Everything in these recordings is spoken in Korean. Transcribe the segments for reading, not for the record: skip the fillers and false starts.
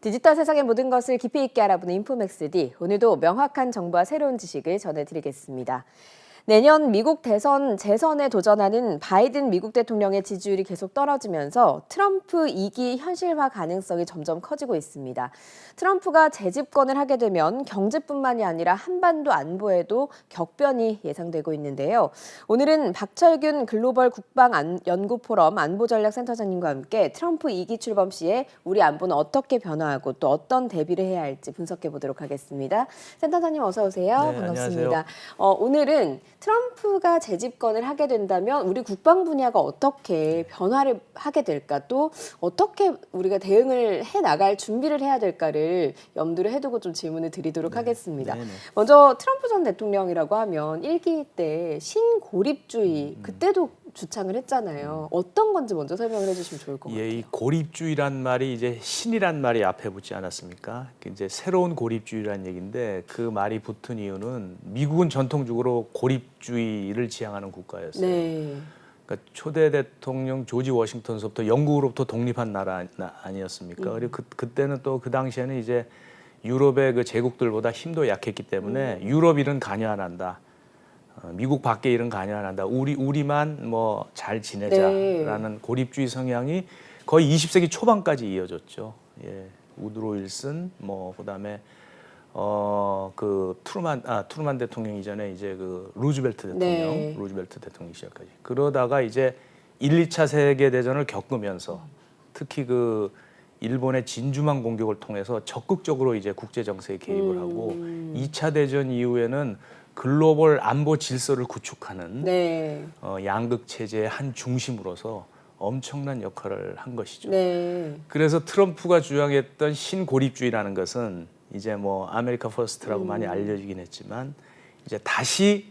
디지털 세상의 모든 것을 깊이 있게 알아보는 인포맥스D. 오늘도 명확한 정보와 새로운 지식을 전해드리겠습니다. 내년 미국 대선 재선에 도전하는 바이든 미국 대통령의 지지율이 계속 떨어지면서 트럼프 2기 현실화 가능성이 점점 커지고 있습니다. 트럼프가 재집권을 하게 되면 경제뿐만이 아니라 한반도 안보에도 격변이 예상되고 있는데요. 오늘은 박철균 글로벌 국방연구포럼 안보전략센터장님과 함께 트럼프 2기 출범 시에 우리 안보는 어떻게 변화하고 또 어떤 대비를 해야 할지 분석해 보도록 하겠습니다. 센터장님 어서 오세요. 네, 반갑습니다. 오늘은 트럼프가 재집권을 하게 된다면 우리 국방 분야가 어떻게 변화를 하게 될까, 또 어떻게 우리가 대응을 해나갈 준비를 해야 될까를 염두를 해두고 좀 질문을 드리도록 하겠습니다. 네네. 먼저 트럼프 전 대통령이라고 하면 1기 때 신고립주의, 그때도 주창을 했잖아요. 어떤 건지 먼저 설명을 해주시면 좋을 것 같아요. 이 고립주의란 말이 이제 신이란 말이 앞에 붙지 않았습니까? 이제 새로운 고립주의란 얘기인데 그 말이 붙은 이유는 미국은 전통적으로 고립주의를 지향하는 국가였어요. 네. 그러니까 초대 대통령 조지 워싱턴서부터 영국으로부터 독립한 나라 아니었습니까? 그리고 그때는 또 그 당시에는 이제 유럽의 그 제국들보다 힘도 약했기 때문에 유럽 일은 관여 안 한다. 미국 밖에 일은 관여 안 한다. 우리만 뭐 잘 지내자라는 네. 고립주의 성향이 거의 20세기 초반까지 이어졌죠. 예. 우드로 윌슨, 뭐 그다음에 그 트루만 대통령 이전에 이제 그 루즈벨트 대통령 시작까지. 그러다가 이제 1, 2차 세계 대전을 겪으면서 특히 그 일본의 진주만 공격을 통해서 적극적으로 이제 국제 정세에 개입을 하고 2차 대전 이후에는 글로벌 안보 질서를 구축하는 네. 양극 체제의 한 중심으로서 엄청난 역할을 한 것이죠. 네. 그래서 트럼프가 주장했던 신고립주의라는 것은 이제 뭐 아메리카 퍼스트라고 많이 알려지긴 했지만 이제 다시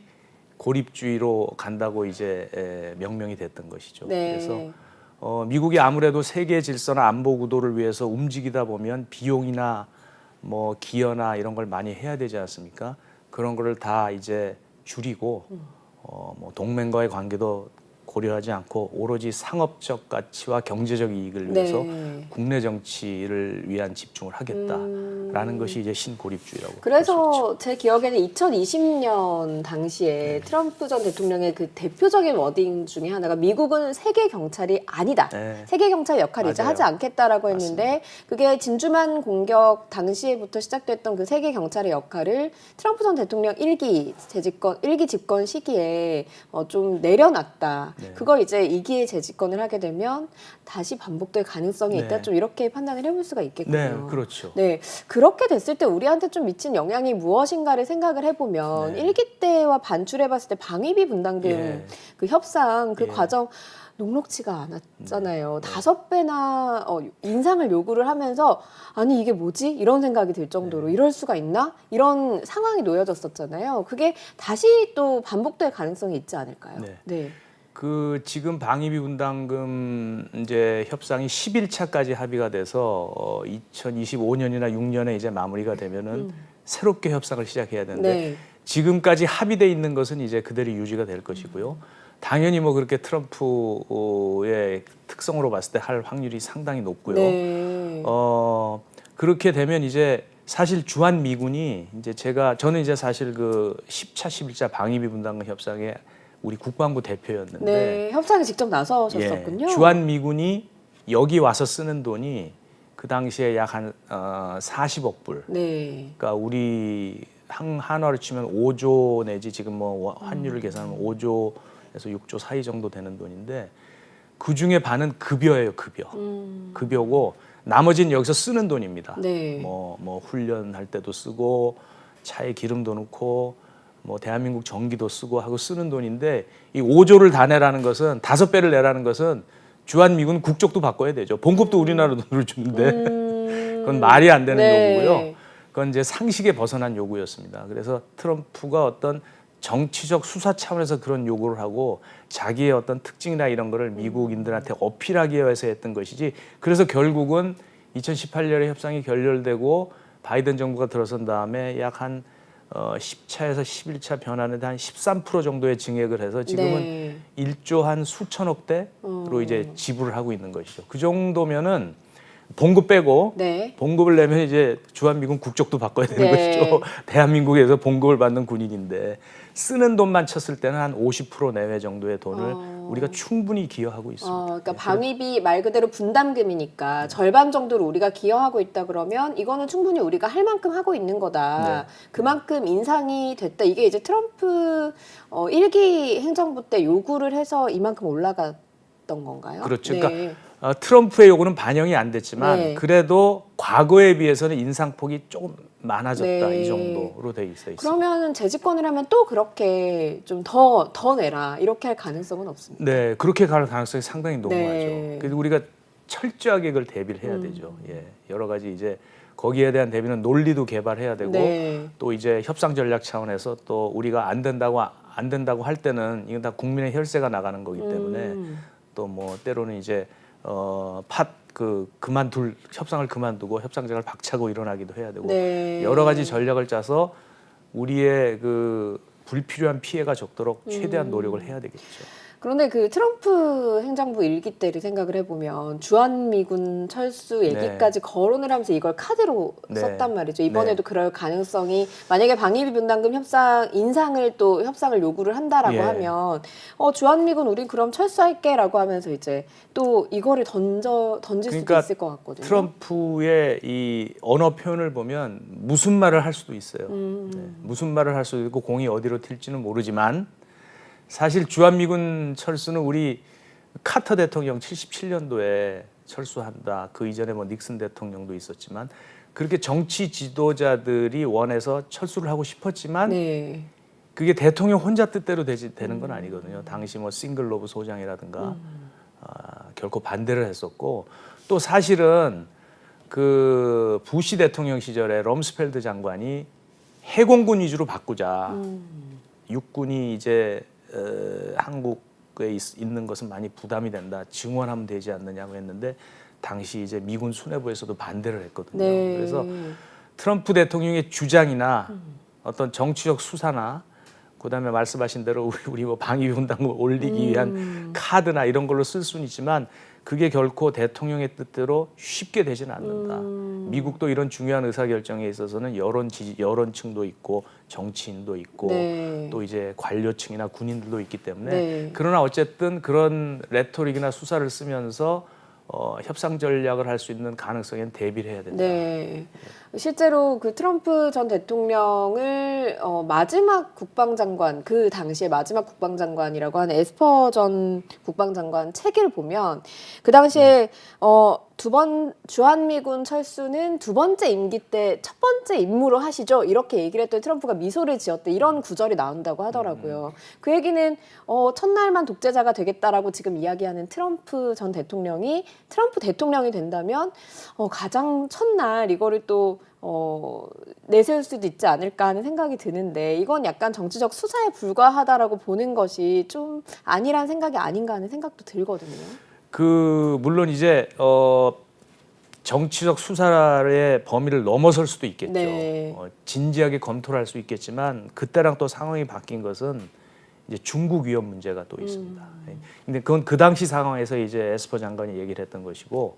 고립주의로 간다고 이제 명명이 됐던 것이죠. 네. 그래서 미국이 아무래도 세계 질서나 안보 구도를 위해서 움직이다 보면 비용이나 뭐 기여나 이런 걸 많이 해야 되지 않습니까? 그런 거를 다 이제 줄이고 뭐 동맹과의 관계도 고려하지 않고 오로지 상업적 가치와 경제적 이익을 위해서 네. 국내 정치를 위한 집중을 하겠다라는 것이 이제 신고립주의라고. 그래서 제 기억에는 2020년 당시에 트럼프 전 대통령의 그 대표적인 워딩 중에 하나가 미국은 세계 경찰이 아니다. 네. 세계 경찰 역할을 이제 맞아요. 하지 않겠다라고 했는데 그게 진주만 공격 당시에부터 시작됐던 그 세계 경찰의 역할을 트럼프 전 대통령 1기 집권 시기에 좀 내려놨다. 네. 그걸 이제 2기에 재집권을 하게 되면 다시 반복될 가능성이 네. 있다. 좀 이렇게 판단을 해볼 수가 있겠군요. 네, 그렇죠. 네, 그렇게 됐을 때 우리한테 좀 미친 영향이 무엇인가를 생각을 해보면 네. 1기 때와 반출해봤을 때 방위비 분담금 예. 그 협상 그 예. 과정 녹록지가 않았잖아요. 5배나 인상을 요구를 하면서 아니 이게 뭐지? 이런 생각이 들 정도로 이럴 수가 있나? 이런 상황이 놓여졌었잖아요. 그게 다시 또 반복될 가능성이 있지 않을까요? 네. 네. 그 지금 방위비 분담금 이제 협상이 11차까지 합의가 돼서 2025년이나 6년에 이제 마무리가 되면은 새롭게 협상을 시작해야 되는데 네. 지금까지 합의돼 있는 것은 이제 그대로 유지가 될 것이고요. 당연히 뭐 그렇게 트럼프의 특성으로 봤을 때 할 확률이 상당히 높고요. 네. 그렇게 되면 이제 사실 주한 미군이 이제 저는 이제 사실 그 10차, 11차 방위비 분담금 협상에 우리 국방부 대표였는데 네. 협상에 직접 나서셨었군요. 주한 미군이 여기 와서 쓰는 돈이 그 당시에 약 한 40억 불. 네. 그러니까 우리 한화로 치면 5조 내지 지금 뭐 환율을 계산하면 5조에서 6조 사이 정도 되는 돈인데 그 중에 반은 급여예요, 급여. 급여고 나머지는 여기서 쓰는 돈입니다. 네. 뭐 훈련할 때도 쓰고 차에 기름도 넣고 뭐 대한민국 전기도 쓰고 하고 쓰는 돈인데 이 5조를 다 내라는 것은 5배를 내라는 것은 주한미군 국적도 바꿔야 되죠. 봉급도 우리나라 돈으로 주는데 그건 말이 안 되는 네. 요구고요. 그건 이제 상식에 벗어난 요구였습니다. 그래서 트럼프가 어떤 정치적 수사 차원에서 그런 요구를 하고 자기의 어떤 특징이나 이런 거를 미국인들한테 어필하기 위해서 했던 것이지. 그래서 결국은 2018년에 협상이 결렬되고 바이든 정부가 들어선 다음에 약 한 10차에서 11차 변화는 한 13% 정도의 증액을 해서 지금은 네. 1조 한 수천억 대로 이제 지불을 하고 있는 것이죠. 그 정도면은 봉급 빼고 네. 봉급을 내면 이제 주한미군 국적도 바꿔야 되는 네. 것이죠. 대한민국에서 봉급을 받는 군인인데 쓰는 돈만 쳤을 때는 한 50% 내외 정도의 돈을 우리가 충분히 기여하고 있습니다. 그러니까 방위비 말 그대로 분담금이니까 절반 정도를 우리가 기여하고 있다 그러면 이거는 충분히 우리가 할 만큼 하고 있는 거다. 네. 그만큼 인상이 됐다. 이게 이제 트럼프 1기 행정부 때 요구를 해서 이만큼 올라갔던 건가요? 그렇죠. 네. 그러니까 트럼프의 요구는 반영이 안 됐지만 네. 그래도 과거에 비해서는 인상폭이 조금 많아졌다. 네. 이 정도로 돼 있습니다. 그러면 재집권을 하면 또 그렇게 좀 더 내라 이렇게 할 가능성은 없습니다. 네, 그렇게 갈 가능성이 상당히 높아죠. 네. 그래서 우리가 철저하게 그걸 대비를 해야 되죠. 예, 여러 가지 이제 거기에 대한 대비는 논리도 개발해야 되고 네. 또 이제 협상 전략 차원에서 또 우리가 안 된다고 할 때는 이건 다 국민의 혈세가 나가는 거기 때문에 또 뭐 때로는 이제 협상을 그만두고 협상장을 박차고 일어나기도 해야 되고 네. 여러 가지 전략을 짜서 우리의 그 불필요한 피해가 적도록 최대한 노력을 해야 되겠죠. 그런데 그 트럼프 행정부 일기 때를 생각을 해보면 주한미군 철수 얘기까지 거론을 하면서 이걸 카드로 네. 썼단 말이죠. 이번에도 네. 그럴 가능성이 만약에 방위비 분담금 협상을 요구를 한다라고 예. 하면 주한미군 우린 그럼 철수할게라고 하면서 이제 또 이거를 던질 수도 그러니까 있을 것 같거든요. 트럼프의 이 언어 표현을 보면 무슨 말을 할 수도 있어요. 네. 무슨 말을 할 수도 있고 공이 어디로 튈지는 모르지만 사실 주한미군 철수는 우리 카터 대통령 77년도에 철수한다. 그 이전에 뭐 닉슨 대통령도 있었지만 그렇게 정치 지도자들이 원해서 철수를 하고 싶었지만 네. 그게 대통령 혼자 뜻대로 되는 건 아니거든요. 당시 뭐 싱글로브 소장이라든가 결코 반대를 했었고 또 사실은 그 부시 대통령 시절에 럼스펠드 장관이 해공군 위주로 바꾸자. 육군이 이제 한국에 있는 것은 많이 부담이 된다. 증원하면 되지 않느냐고 했는데 당시 이제 미군 수뇌부에서도 반대를 했거든요. 네. 그래서 트럼프 대통령의 주장이나 어떤 정치적 수사나 그다음에 말씀하신 대로 우리 뭐 방위비 분담금을 올리기 위한 카드나 이런 걸로 쓸 수는 있지만 그게 결코 대통령의 뜻대로 쉽게 되지는 않는다. 미국도 이런 중요한 의사결정에 있어서는 여론층도 있고 정치인도 있고 네. 또 이제 관료층이나 군인들도 있기 때문에 네. 그러나 어쨌든 그런 레토릭이나 수사를 쓰면서 협상 전략을 할 수 있는 가능성에는 대비를 해야 된다. 네. 실제로 그 트럼프 전 대통령을 마지막 국방장관, 그 당시에 마지막 국방장관이라고 하는 에스퍼 전 국방장관 책을 보면 그 당시에 주한미군 철수는 두 번째 임기 때 첫 번째 임무로 하시죠. 이렇게 얘기를 했더니 트럼프가 미소를 지었대. 이런 구절이 나온다고 하더라고요. 그 얘기는 첫날만 독재자가 되겠다라고 지금 이야기하는 트럼프 전 대통령이 트럼프 대통령이 된다면 가장 첫날 이거를 또 내세울 수도 있지 않을까 하는 생각이 드는데 이건 약간 정치적 수사에 불과하다라고 보는 것이 좀 아니란 생각이 아닌가 하는 생각도 들거든요. 물론 이제 정치적 수사의 범위를 넘어설 수도 있겠죠. 네. 진지하게 검토를 할 수 있겠지만 그때랑 또 상황이 바뀐 것은 이제 중국 위협 문제가 또 있습니다. 근데 그건 그 당시 상황에서 이제 에스퍼 장관이 얘기를 했던 것이고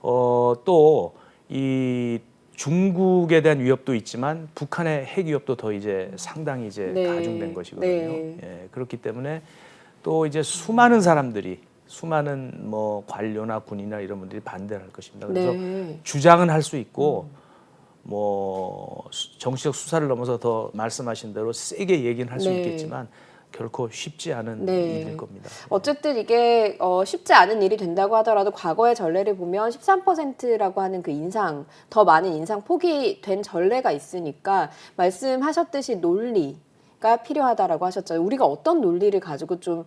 또 이 중국에 대한 위협도 있지만 북한의 핵 위협도 더 이제 상당히 이제 네. 가중된 것이거든요. 네. 예, 그렇기 때문에 또 이제 수많은 뭐 관료나 군이나 이런 분들이 반대를 할 것입니다. 그래서 네. 주장은 할 수 있고 뭐 정치적 수사를 넘어서 더 말씀하신 대로 세게 얘기는 할 수 네. 있겠지만 결코 쉽지 않은 네. 일일 겁니다. 어쨌든 이게 쉽지 않은 일이 된다고 하더라도 과거의 전례를 보면 13%라고 하는 그 인상, 더 많은 인상 폭이 된 전례가 있으니까 말씀하셨듯이 논리가 필요하다라고 하셨죠. 우리가 어떤 논리를 가지고 좀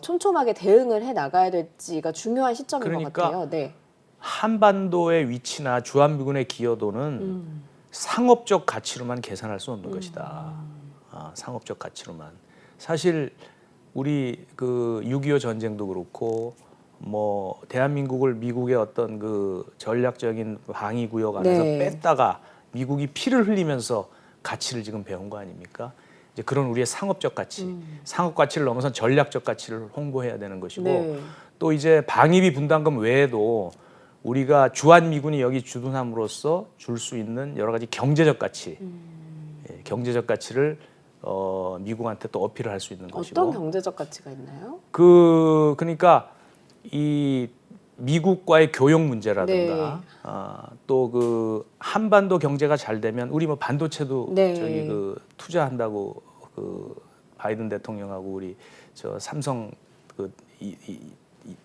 촘촘하게 대응을 해 나가야 될지가 중요한 시점인 것 그러니까 같아요. 네. 한반도의 위치나 주한미군의 기여도는 상업적 가치로만 계산할 수 없는 것이다. 상업적 가치로만. 사실 우리 그 6.25 전쟁도 그렇고 뭐 대한민국을 미국의 어떤 그 전략적인 방위 구역 안에서 네. 뺐다가 미국이 피를 흘리면서 가치를 지금 배운 거 아닙니까? 이제 그런 우리의 상업적 가치, 상업 가치를 넘어선 전략적 가치를 홍보해야 되는 것이고 네. 또 이제 방위비 분담금 외에도 우리가 주한 미군이 여기 주둔함으로써 줄 수 있는 여러 가지 경제적 가치, 경제적 가치를 미국한테 또 어필을 할 수 있는 것이고. 어떤 경제적 가치가 있나요? 그러니까 이 미국과의 교역 문제라든가 또 그 한반도 경제가 잘 되면 우리 뭐 반도체도 네. 저기 그 투자한다고 그 바이든 대통령하고 우리 저 삼성 그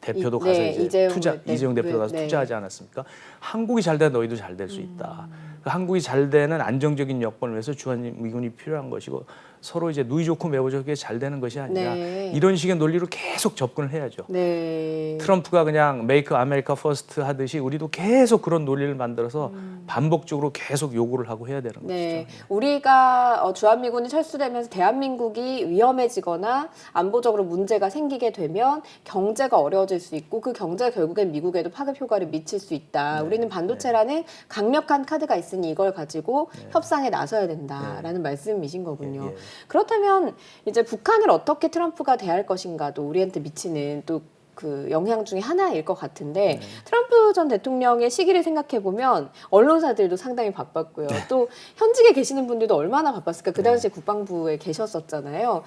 대표도 가서 네, 이제 이재용 이재용 대표도 가서 네. 투자하지 않았습니까? 한국이 잘 돼 너희도 잘 될 수 있다. 한국이 잘 되는 안정적인 여건을 위해서 주한 미군이 필요한 것이고 서로 이제 누이 좋고 매우 좋게 잘 되는 것이 아니라 네. 이런 식의 논리로 계속 접근을 해야죠. 네. 트럼프가 그냥 메이크 아메리카 퍼스트 하듯이 우리도 계속 그런 논리를 만들어서 반복적으로 계속 요구를 하고 해야 되는 네, 것이죠. 우리가 주한미군이 철수되면서 대한민국이 위험해지거나 안보적으로 문제가 생기게 되면 경제가 어려워질 수 있고 그 경제가 결국엔 미국에도 파급 효과를 미칠 수 있다. 우리는 반도체라는 강력한 카드가 있으니 이걸 가지고 협상에 나서야 된다라는 말씀이신 거군요. 그렇다면 이제 북한을 어떻게 트럼프가 대할 것인가도 우리한테 미치는 또 그 영향 중에 하나일 것 같은데 트럼프 전 대통령의 시기를 생각해 보면 언론사들도 상당히 바빴고요. 또 현직에 계시는 분들도 얼마나 바빴을까. 그 당시에 국방부에 계셨었잖아요.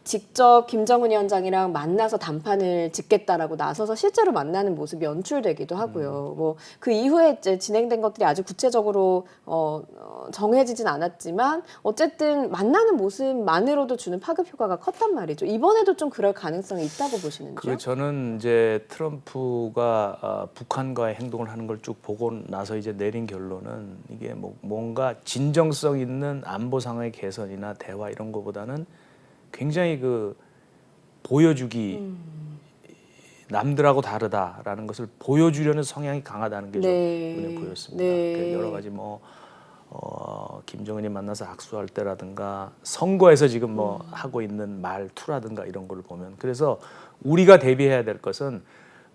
직접 김정은 위원장이랑 만나서 담판을 짓겠다라고 나서서 실제로 만나는 모습이 연출되기도 하고요. 뭐 그 이후에 이제 진행된 것들이 아주 구체적으로 정해지진 않았지만 어쨌든 만나는 모습만으로도 주는 파급 효과가 컸단 말이죠. 이번에도 좀 그럴 가능성이 있다고 보시는지요? 저는 이제 트럼프가 북한과의 행동을 하는 걸 쭉 보고 나서 이제 내린 결론은 이게 뭐 뭔가 진정성 있는 안보 상황의 개선이나 대화 이런 거보다는 굉장히 그 보여주기 남들하고 다르다라는 것을 보여주려는 성향이 강하다는 게 좀 눈에 보였습니다. 네. 여러 가지 뭐 김정은이 만나서 악수할 때라든가 선거에서 지금 뭐 하고 있는 말투라든가 이런 걸 보면 그래서 우리가 대비해야 될 것은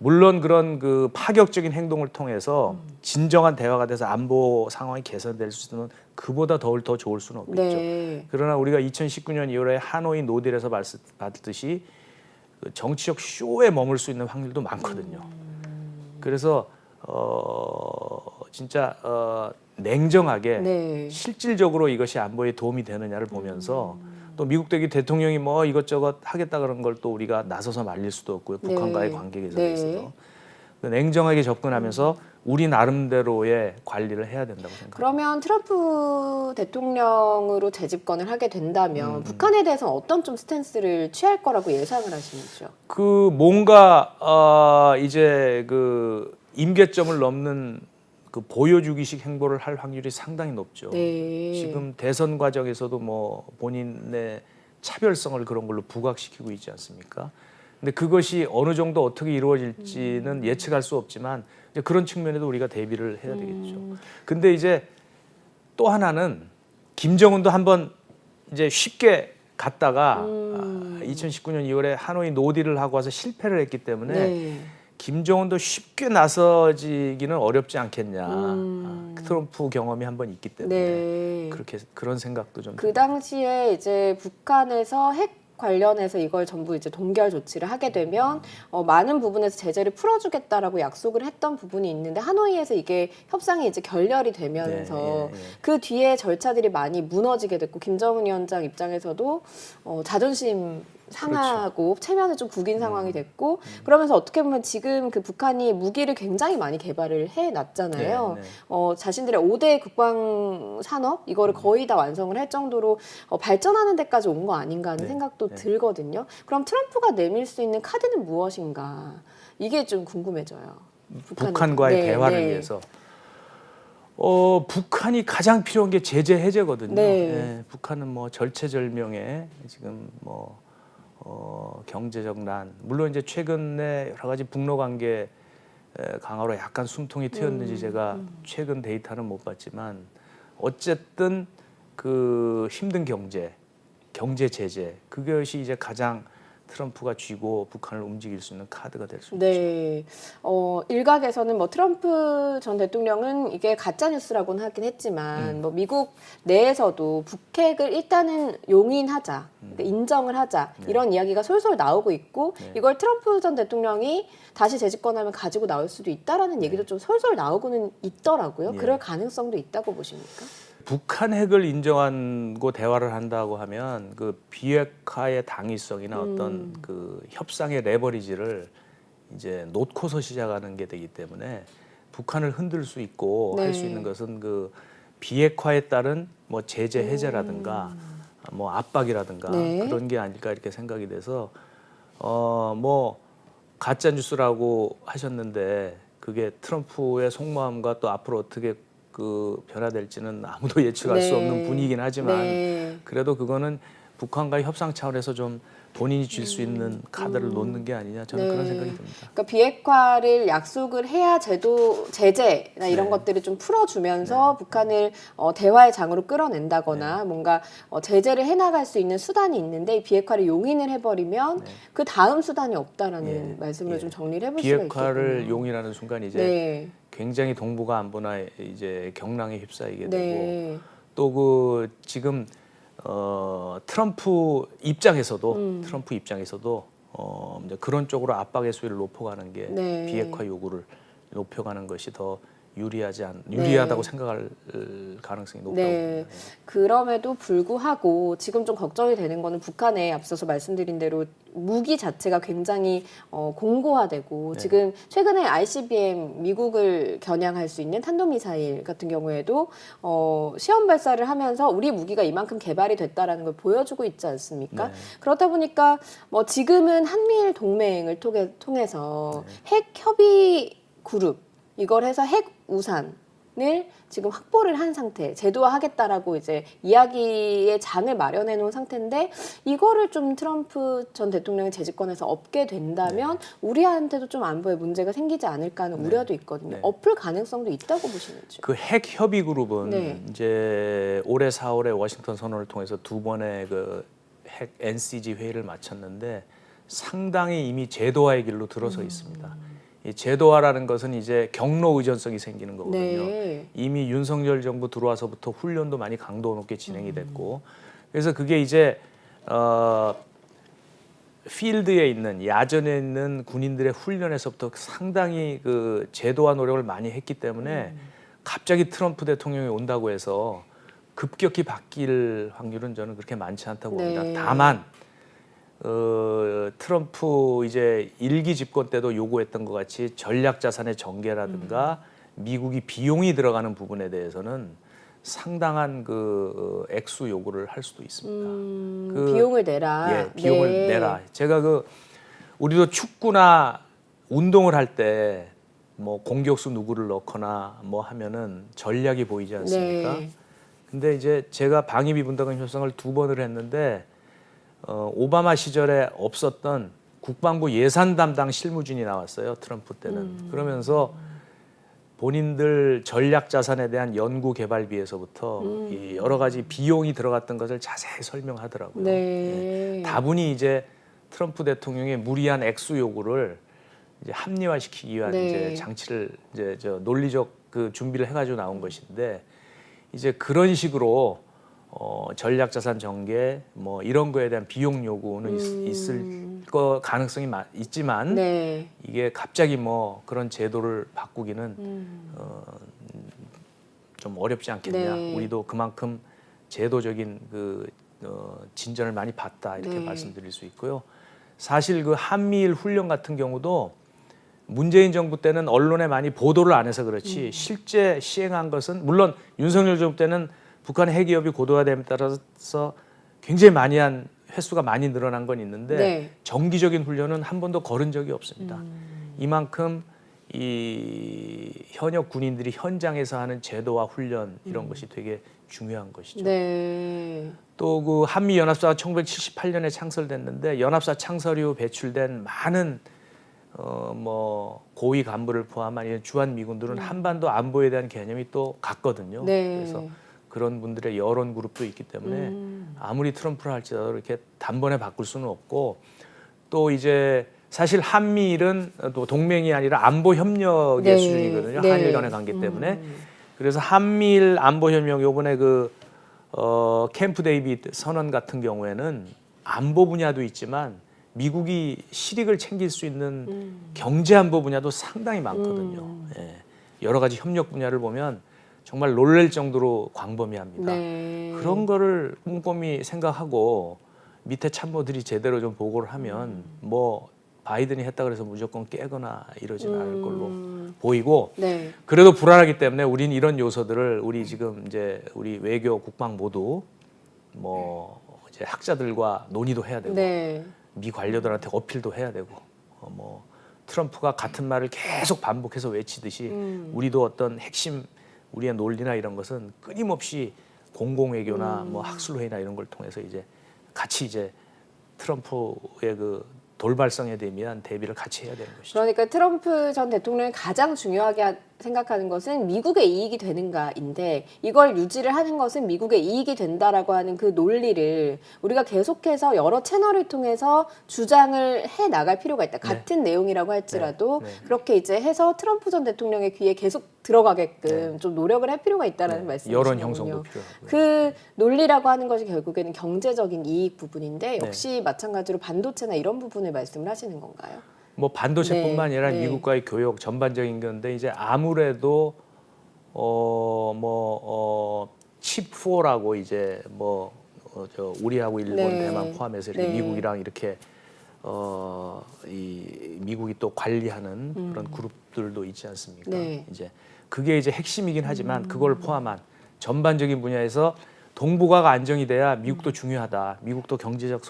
물론 그런 그 파격적인 행동을 통해서 진정한 대화가 돼서 안보 상황이 개선될 수 있는 그보다 더 좋을 수는 없겠죠. 네. 그러나 우리가 2019년 2월에 하노이 노딜에서 봤듯이 그 정치적 쇼에 머물 수 있는 확률도 많거든요. 그래서 진짜 냉정하게 네. 실질적으로 이것이 안보에 도움이 되느냐를 보면서 또 미국 대통령이 뭐 이것저것 하겠다 그런 걸 또 우리가 나서서 말릴 수도 없고요. 북한과의 관계 개선에 있어서 냉정하게 접근하면서 우리 나름대로의 관리를 해야 된다고 생각합니다. 그러면 트럼프 대통령으로 재집권을 하게 된다면 북한에 대해서는 어떤 좀 스탠스를 취할 거라고 예상을 하시는지요? 그 뭔가 이제 그 임계점을 넘는 그 보여주기식 행보를 할 확률이 상당히 높죠. 네. 지금 대선 과정에서도 뭐 본인의 차별성을 그런 걸로 부각시키고 있지 않습니까? 근데 그것이 어느 정도 어떻게 이루어질지는 예측할 수 없지만 이제 그런 측면에도 우리가 대비를 해야 되겠죠. 근데 이제 또 하나는 김정은도 한번 이제 쉽게 갔다가 2019년 2월에 하노이 노딜을 하고 와서 실패를 했기 때문에 네. 김정은도 쉽게 나서지기는 어렵지 않겠냐. 트럼프 경험이 한번 있기 때문에 네. 그런 생각도 좀. 그 당시에 이제 북한에서 핵 관련해서 이걸 전부 이제 동결 조치를 하게 되면 많은 부분에서 제재를 풀어주겠다라고 약속을 했던 부분이 있는데 하노이에서 이게 협상이 이제 결렬이 되면서 그 뒤에 절차들이 많이 무너지게 됐고 김정은 위원장 입장에서도 자존심 상하고 체면을 좀 구긴 상황이 됐고 그러면서 어떻게 보면 지금 그 북한이 무기를 굉장히 많이 개발을 해놨잖아요. 자신들의 5대 국방 산업 이거를 거의 다 완성을 할 정도로 발전하는 데까지 온 거 아닌가 하는 생각도 들거든요. 그럼 트럼프가 내밀 수 있는 카드는 무엇인가? 이게 좀 궁금해져요. 북한과의 대화를 위해서. 북한이 가장 필요한 게 제재 해제거든요. 북한은 뭐 절체절명에 지금 뭐 경제적 난 물론 이제 최근에 여러 가지 북러 관계 강화로 약간 숨통이 트였는지 제가 최근 데이터는 못 봤지만 어쨌든 그 힘든 경제 제재 그것이 이제 가장 트럼프가 쥐고 북한을 움직일 수 있는 카드가 될 수 있죠. 네. 일각에서는 뭐 트럼프 전 대통령은 이게 가짜 뉴스라고는 하긴 했지만 뭐 미국 내에서도 북핵을 일단은 용인하자, 그러니까 인정을 하자 이런 이야기가 솔솔 나오고 있고 이걸 트럼프 전 대통령이 다시 재집권하면 가지고 나올 수도 있다라는 얘기도 좀 솔솔 나오고는 있더라고요. 그럴 가능성도 있다고 보십니까? 북한 핵을 인정하고 대화를 한다고 하면 그 비핵화의 당위성이나 어떤 그 협상의 레버리지를 이제 놓고서 시작하는 게 되기 때문에 북한을 흔들 수 있고 할 수 있는 것은 그 비핵화에 따른 뭐 제재 해제라든가 뭐 압박이라든가 그런 게 아닐까 이렇게 생각이 돼서 뭐 가짜 뉴스라고 하셨는데 그게 트럼프의 속마음과 또 앞으로 어떻게 그 변화될지는 아무도 예측할 수 없는 분위기긴 하지만 그래도 그거는 북한과의 협상 차원에서 좀 본인이 줄 수 있는 카드를 놓는 게 아니냐 저는 그런 생각이 듭니다. 그러니까 비핵화를 약속을 해야 제재나 이런 것들을 좀 풀어주면서 북한을 대화의 장으로 끌어낸다거나 뭔가 제재를 해나갈 수 있는 수단이 있는데 이 비핵화를 용인을 해버리면 그 다음 수단이 없다라는 말씀을 좀 정리를 해볼 수가 있겠군요. 비핵화를 용인하는 순간 이제 굉장히 동북아 안보나 이제 경랑에 휩싸이게 되고 또 그 지금 트럼프 입장에서도 이제 그런 쪽으로 압박의 수위를 높여가는 게 비핵화 요구를 높여가는 것이 더 유리하다고 생각할 가능성이 높다고 봅니다. 그럼에도 불구하고 지금 좀 걱정이 되는 거는 북한에 앞서서 말씀드린 대로 무기 자체가 굉장히 공고화되고 지금 최근에 ICBM 미국을 겨냥할 수 있는 탄도미사일 같은 경우에도 시험 발사를 하면서 우리 무기가 이만큼 개발이 됐다라는 걸 보여주고 있지 않습니까? 그렇다 보니까 뭐 지금은 한미일 동맹을 통해서 핵 협의 그룹 이걸 해서 핵 우산을 지금 확보를 한 상태, 제도화하겠다라고 이제 이야기의 장을 마련해 놓은 상태인데 이거를 좀 트럼프 전 대통령이 재집권해서 업게 된다면 우리한테도 좀 안보에 문제가 생기지 않을까 하는 우려도 있거든요. 엎을 가능성도 있다고 보시는지요? 그 핵 협의 그룹은 이제 올해 4월에 워싱턴 선언을 통해서 두 번의 그 핵 NCG 회의를 마쳤는데 상당히 이미 제도화의 길로 들어서 있습니다. 이 제도화라는 것은 이제 경로 의존성이 생기는 거거든요. 이미 윤석열 정부 들어와서부터 훈련도 많이 강도 높게 진행이 됐고, 그래서 그게 이제 필드에 있는 야전에 있는 군인들의 훈련에서부터 상당히 그 제도화 노력을 많이 했기 때문에 갑자기 트럼프 대통령이 온다고 해서 급격히 바뀔 확률은 저는 그렇게 많지 않다고 봅니다. 다만 트럼프 이제 일기 집권 때도 요구했던 것 같이 전략 자산의 전개라든가 미국이 비용이 들어가는 부분에 대해서는 상당한 그 액수 요구를 할 수도 있습니다. 비용을 내라. 비용을 내라. 제가 우리도 축구나 운동을 할 때 뭐 공격수 누구를 넣거나 뭐 하면은 전략이 보이지 않습니까? 근데 이제 제가 방위비 분담금 협상을 2번을 했는데 오바마 시절에 없었던 국방부 예산 담당 실무진이 나왔어요. 트럼프 때는. 그러면서 본인들 전략 자산에 대한 연구 개발비에서부터 이 여러 가지 비용이 들어갔던 것을 자세히 설명하더라고요. 다분히 이제 트럼프 대통령의 무리한 액수 요구를 이제 합리화시키기 위한 이제 장치를 이제 논리적 그 준비를 해가지고 나온 것인데 이제 그런 식으로 전략 자산 전개 뭐 이런 거에 대한 비용 요구는 있을 거 가능성이 있지만 이게 갑자기 뭐 그런 제도를 바꾸기는 좀 어렵지 않겠냐. 우리도 그만큼 제도적인 그 진전을 많이 봤다 이렇게 말씀드릴 수 있고요. 사실 그 한미일 훈련 같은 경우도 문재인 정부 때는 언론에 많이 보도를 안 해서 그렇지 실제 시행한 것은 물론 윤석열 정부 때는 북한의 핵 위협이 고도화됨에 따라서 굉장히 많이 한 횟수가 많이 늘어난 건 있는데 정기적인 훈련은 한 번도 거른 적이 없습니다. 이만큼 이 현역 군인들이 현장에서 하는 제도화 훈련 이런 것이 되게 중요한 것이죠. 또 그 한미 연합사가 1978년에 창설됐는데 연합사 창설 이후 배출된 많은 뭐 고위 간부를 포함한 이런 주한 미군들은 한반도 안보에 대한 개념이 또 같거든요. 그래서 그런 분들의 여론 그룹도 있기 때문에 아무리 트럼프를 할지라도 이렇게 단번에 바꿀 수는 없고 또 이제 사실 한미일은 또 동맹이 아니라 안보 협력의 네. 수준이거든요. 네. 한일 간의 관계 때문에. 그래서 한미일 안보 협력 요번에 캠프 데이비드 선언 같은 경우에는 안보 분야도 있지만 미국이 실익을 챙길 수 있는 경제 안보 분야도 상당히 많거든요. 예. 여러 가지 협력 분야를 보면 정말 놀랄 정도로 광범위합니다. 네. 그런 거를 꼼꼼히 생각하고 밑에 참모들이 제대로 좀 보고를 하면 뭐 바이든이 했다 그래서 무조건 깨거나 이러지는 않을 걸로 보이고 네. 그래도 불안하기 때문에 우리는 이런 요소들을 우리 지금 이제 우리 외교 국방 모두 뭐 이제 학자들과 논의도 해야 되고 네. 미 관료들한테 어필도 해야 되고 뭐 트럼프가 같은 말을 계속 반복해서 외치듯이 우리도 어떤 핵심 우리의 논리나 이런 것은 끊임없이 공공 외교나 뭐 학술 회의나 이런 걸 통해서 이제 같이 이제 트럼프의 그 돌발성에 대한 대비를 같이 해야 되는 것이죠. 그러니까 트럼프 전 대통령이 가장 중요하게 생각하는 것은 미국의 이익이 되는가인데 이걸 유지를 하는 것은 미국의 이익이 된다라고 하는 그 논리를 우리가 계속해서 여러 채널을 통해서 주장을 해 나갈 필요가 있다. 같은 내용이라고 할지라도 그렇게 이제 해서 트럼프 전 대통령의 귀에 계속 들어가게끔 좀 노력을 할 필요가 있다라는 말씀이시군요. 여론 형성도 필요하고요. 그 논리라고 하는 것이 결국에는 경제적인 이익 부분인데 역시 마찬가지로 반도체나 이런 부분을 말씀을 하시는 건가요? 뭐 반도체뿐만 네, 아니라 네. 미국과의 교역 전반적인 건데 이제 아무래도 칩4라고 이제 저 우리하고 일본, 네. 대만 포함해서 이렇게 네. 미국이랑 이렇게 이 미국이 또 관리하는 그런 그룹들도 있지 않습니까? 네. 이제 그게 이제 핵심이긴 하지만 그걸 포함한 전반적인 분야에서 동북아가 안정이 돼야 미국도 중요하다. 미국도 경제적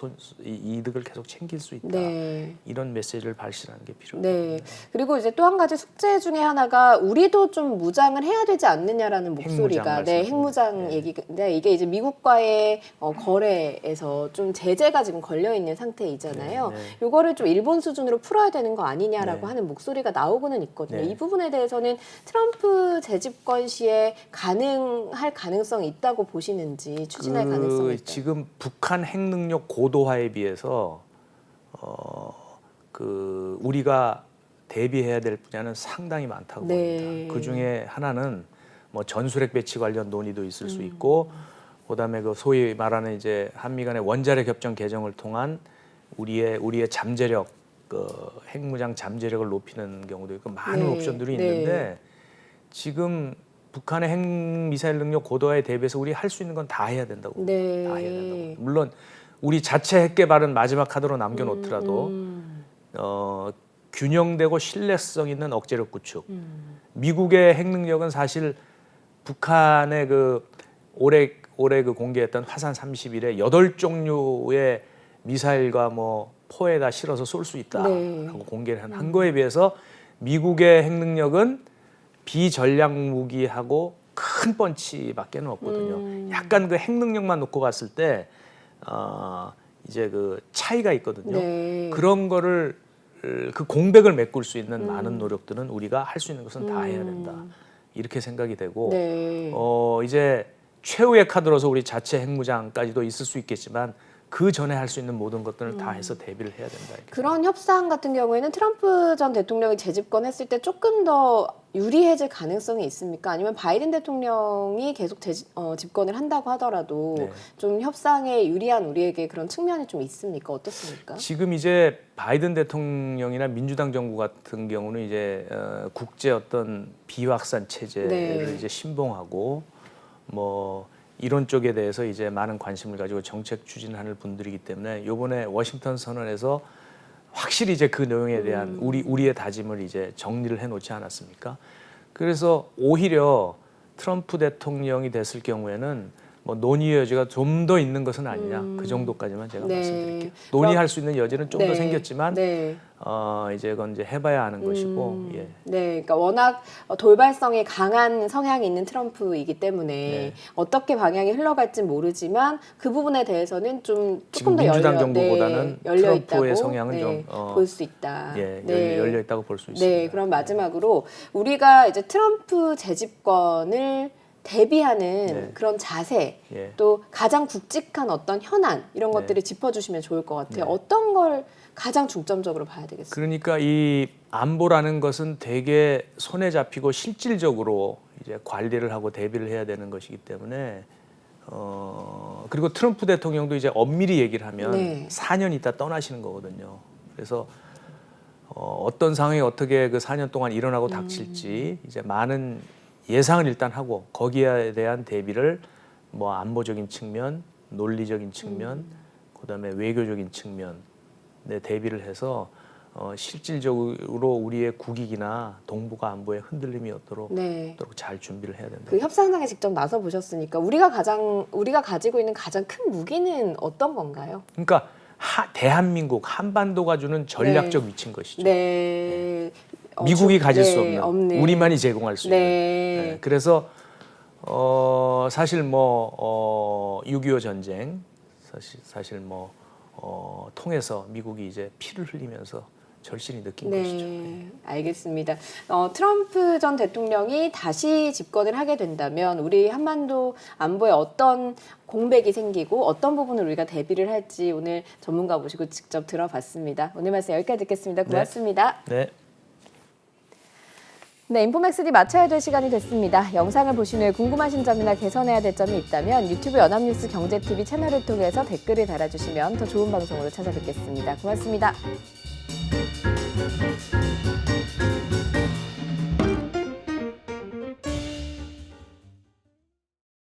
이득을 계속 챙길 수 있다. 네. 이런 메시지를 발신하는 게 필요합니다. 네. 그리고 이제 또 한 가지 숙제 중에 하나가 우리도 좀 무장을 해야 되지 않느냐라는 목소리가 핵무장 핵무장 네. 얘기인데 이게 이제 미국과의 거래에서 좀 제재가 지금 걸려 있는 상태이잖아요. 네, 네. 요거를 좀 일본 수준으로 풀어야 되는 거 아니냐라고 네. 하는 목소리가 나오고는 있거든요. 네. 이 부분에 대해서는 트럼프 재집권 시에 가능할 가능성이 있다고 보시는지 추진할 가능성이 있다. 지금 북한 핵 능력 고도화에 비해서 우리가 대비해야 될 분야는 상당히 많다고 네. 봅니다. 그 중에 하나는 뭐 전술핵 배치 관련 논의도 있을 수 있고, 그다음에 그 소위 말하는 이제 한미 간의 원자력 협정 개정을 통한 우리의 잠재력, 핵무장 잠재력을 높이는 경우도 있고 많은 네. 옵션들이 네. 있는데 지금 북한의 핵 미사일 능력 고도화에 대비해서 우리 할 수 있는 건 다 해야 된다고. 네. 다 해야 된다고. 물론 우리 자체 핵 개발은 마지막 카드로 남겨놓더라도 균형되고 신뢰성 있는 억제력 구축. 미국의 핵 능력은 사실 북한의 올해 그 공개했던 화산 30일에 8종류의 미사일과 뭐 포에다 실어서 쏠 수 있다라고 네. 공개를 한 거에 비해서 미국의 핵 능력은 비전략 무기하고 큰 펀치밖에 없거든요. 약간 그 핵 능력만 놓고 봤을 때 이제 그 차이가 있거든요. 네. 그런 거를 그 공백을 메꿀 수 있는 많은 노력들은 우리가 할 수 있는 것은 다 해야 된다. 이렇게 생각이 되고 네. 이제 최후의 카드로서 우리 자체 핵무장까지도 있을 수 있겠지만 그 전에 할 수 있는 모든 것들을 다 해서 대비를 해야 된다. 이렇게 그런 협상 같은 경우에는 트럼프 전 대통령이 재집권했을 때 조금 더 유리해질 가능성이 있습니까? 아니면 바이든 대통령이 계속 집권을 한다고 하더라도 네. 좀 협상에 유리한 우리에게 그런 측면이 좀 있습니까? 어떻습니까? 지금 이제 바이든 대통령이나 민주당 정부 같은 경우는 이제 국제 어떤 비확산 체제를 네. 이제 신봉하고 뭐 이런 쪽에 대해서 이제 많은 관심을 가지고 정책 추진하는 분들이기 때문에 이번에 워싱턴 선언에서 확실히 이제 그 내용에 대한 우리의 다짐을 이제 정리를 해놓지 않았습니까? 그래서 오히려 트럼프 대통령이 됐을 경우에는 뭐 논의 여지가 좀 더 있는 것은 아니냐 그 정도까지만 제가 네. 말씀드릴게요. 논의할 수 있는 여지는 좀 더 네. 생겼지만 네. 이제 그건 이제 해봐야 하는 것이고. 예. 네, 그러니까 워낙 돌발성이 강한 성향이 있는 트럼프이기 때문에 네. 어떻게 방향이 흘러갈지 모르지만 그 부분에 대해서는 좀 지금 조금 더 민주당 정부보다는 열려 트럼프의 있다고 성향은 좀 볼 수 있다. 예, 네. 열려 있다고 볼 수 있습니다. 네, 그럼 마지막으로 우리가 이제 트럼프 재집권을 대비하는 네. 그런 자세, 예. 또 가장 굵직한 어떤 현안 이런 네. 것들을 짚어주시면 좋을 것 같아요. 네. 어떤 걸 가장 중점적으로 봐야 되겠어요? 그러니까 이 안보라는 것은 되게 손에 잡히고 실질적으로 이제 관리를 하고 대비를 해야 되는 것이기 때문에 그리고 트럼프 대통령도 이제 엄밀히 얘기를 하면 네. 4년 있다 떠나시는 거거든요. 그래서 어떤 상황이 어떻게 그 4년 동안 일어나고 닥칠지 이제 많은 예상을 일단 하고 거기에 대한 대비를 뭐 안보적인 측면, 논리적인 측면, 그다음에 외교적인 측면에 대비를 해서 실질적으로 우리의 국익이나 동북아 안보에 흔들림이 없도록 네. 잘 준비를 해야 된다. 그 협상장에 직접 나서 보셨으니까 우리가 가지고 있는 가장 큰 무기는 어떤 건가요? 그러니까 대한민국 한반도가 주는 전략적 위치인 것이죠. 네. 미국이 가질 수 네, 없는 우리만이 제공할 수 있는. 네. 네, 그래서 사실 뭐 6.25 전쟁 사실 뭐 통해서 미국이 이제 피를 흘리면서 절실히 느낀 것이죠. 네, 알겠습니다. 트럼프 전 대통령이 다시 집권을 하게 된다면 우리 한반도 안보에 어떤 공백이 생기고 어떤 부분을 우리가 대비를 할지 오늘 전문가 모시고 직접 들어봤습니다. 오늘 말씀 여기까지 듣겠습니다. 고맙습니다. 네. 네, 인포맥스D 마쳐야 될 시간이 됐습니다. 영상을 보신 후에 궁금하신 점이나 개선해야 될 점이 있다면 유튜브 연합뉴스 경제TV 채널을 통해서 댓글을 달아주시면 더 좋은 방송으로 찾아뵙겠습니다. 고맙습니다.